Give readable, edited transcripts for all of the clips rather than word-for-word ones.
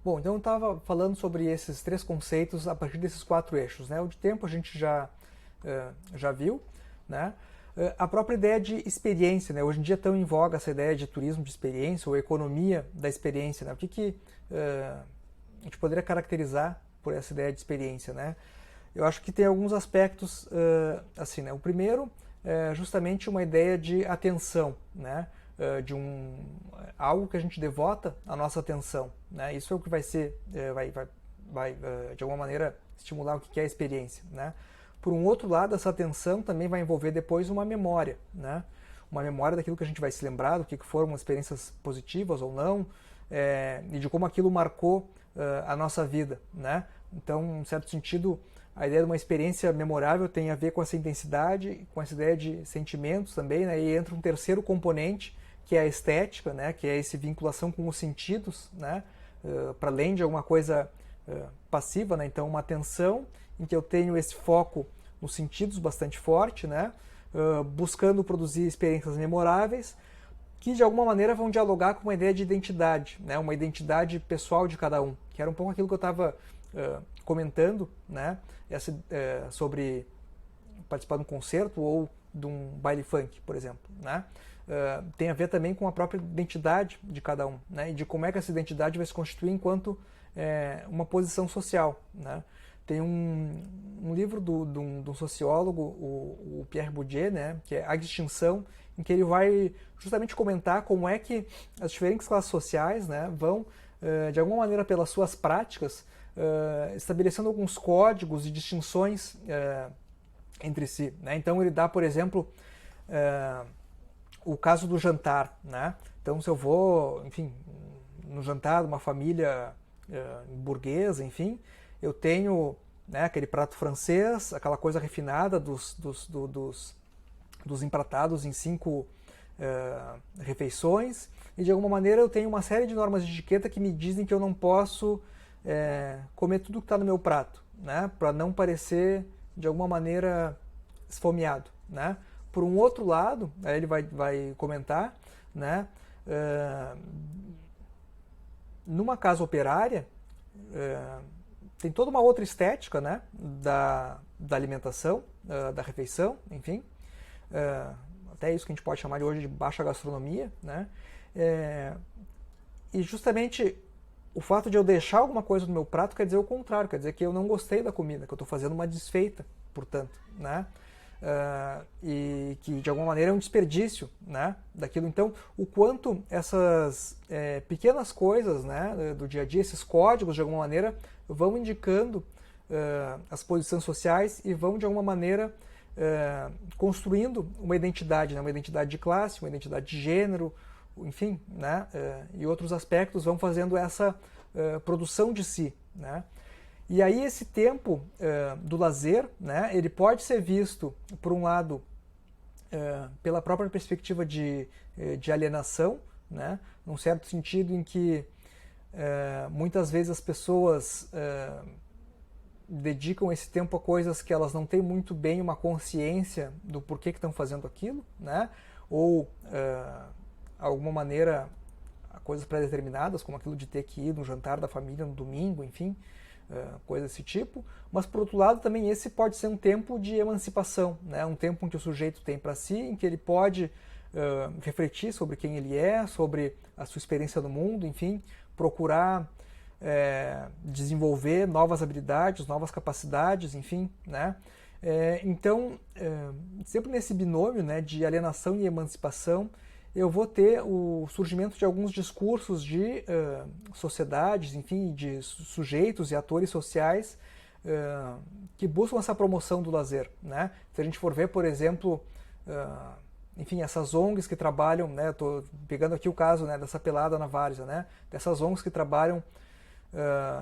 Bom, então eu estava falando sobre esses três conceitos a partir desses quatro eixos, né? O de tempo a gente já viu, né? A própria ideia de experiência, né? Hoje em dia é tão em voga essa ideia de turismo de experiência ou economia da experiência, né? O que a gente poderia caracterizar por essa ideia de experiência, né? Eu acho que tem alguns aspectos assim, né? O primeiro é justamente uma ideia de atenção, né? De algo que a gente devota a nossa atenção, né? Isso é o que vai ser, vai de alguma maneira estimular o que é a experiência, né? Por um outro lado, essa atenção também vai envolver depois uma memória, né? Uma memória daquilo que a gente vai se lembrar, do que foram experiências positivas ou não, e de como aquilo marcou a nossa vida, né? Então, em certo sentido, a ideia de uma experiência memorável tem a ver com essa intensidade, com essa ideia de sentimentos também, né? E entra um terceiro componente, que é a estética, né? Que é essa vinculação com os sentidos, né? Para além de alguma coisa passiva, né? Então, uma atenção em que eu tenho esse foco nos sentidos bastante forte, né? Buscando produzir experiências memoráveis, que de alguma maneira vão dialogar com uma ideia de identidade, né? Uma identidade pessoal de cada um, que era um pouco aquilo que eu estava comentando, né? Sobre participar de um concerto ou de um baile funk, por exemplo, né? Tem a ver também com a própria identidade de cada um, né? E de como é que essa identidade vai se constituir enquanto uma posição social, né? Tem um livro de um sociólogo, o Pierre Bourdieu, né? Que é A Distinção, em que ele vai justamente comentar como é que as diferentes classes sociais, né, vão, de alguma maneira, pelas suas práticas, estabelecendo alguns códigos e distinções entre si, né? Então ele dá, por exemplo, o caso do jantar, né? Então se eu vou, enfim, no jantar de uma família burguesa, enfim, eu tenho, né, aquele prato francês, aquela coisa refinada dos empratados em 5 refeições, e de alguma maneira eu tenho uma série de normas de etiqueta que me dizem que eu não posso comer tudo que está no meu prato, né, para não parecer de alguma maneira esfomeado, né. Por um outro lado, aí ele vai comentar, né, numa casa operária tem toda uma outra estética, né, da alimentação, da refeição, enfim, até isso que a gente pode chamar de hoje de baixa gastronomia, né, e justamente o fato de eu deixar alguma coisa no meu prato quer dizer o contrário, quer dizer que eu não gostei da comida, que eu estou fazendo uma desfeita, portanto, né, e que de alguma maneira é um desperdício, né, daquilo. Então, o quanto essas pequenas coisas, né, do dia a dia, esses códigos de alguma maneira vão indicando as posições sociais e vão de alguma maneira construindo uma identidade, né, uma identidade de classe, uma identidade de gênero, enfim, né, e outros aspectos vão fazendo essa produção de si, né. E aí esse tempo do lazer, né, ele pode ser visto, por um lado, pela própria perspectiva de alienação, né, num certo sentido em que muitas vezes as pessoas dedicam esse tempo a coisas que elas não têm muito bem uma consciência do porquê que estão fazendo aquilo, né, ou alguma maneira a coisas pré-determinadas, como aquilo de ter que ir no jantar da família no domingo, enfim, coisa desse tipo. Mas, por outro lado, também esse pode ser um tempo de emancipação, né? Um tempo em que o sujeito tem para si, em que ele pode refletir sobre quem ele é, sobre a sua experiência no mundo, enfim, procurar desenvolver novas habilidades, novas capacidades, enfim, né? Então, sempre nesse binômio, né, de alienação e emancipação, eu vou ter o surgimento de alguns discursos de sociedades, enfim, de sujeitos e atores sociais que buscam essa promoção do lazer, né? Se a gente for ver, por exemplo, enfim, essas ONGs que trabalham, né? Estou pegando aqui o caso, né, dessa pelada na várzea, né? Dessas ONGs que trabalham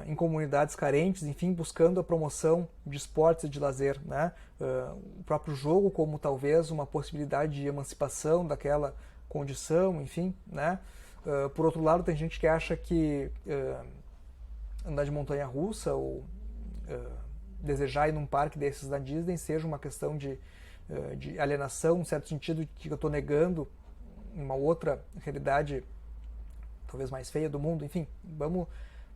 em comunidades carentes, enfim, buscando a promoção de esportes e de lazer, né? O próprio jogo como talvez uma possibilidade de emancipação daquela condição, enfim, né? Por outro lado, tem gente que acha que andar de montanha-russa ou desejar ir num parque desses da Disney seja uma questão de alienação, em certo sentido, que eu estou negando uma outra realidade talvez mais feia do mundo. Enfim, vamos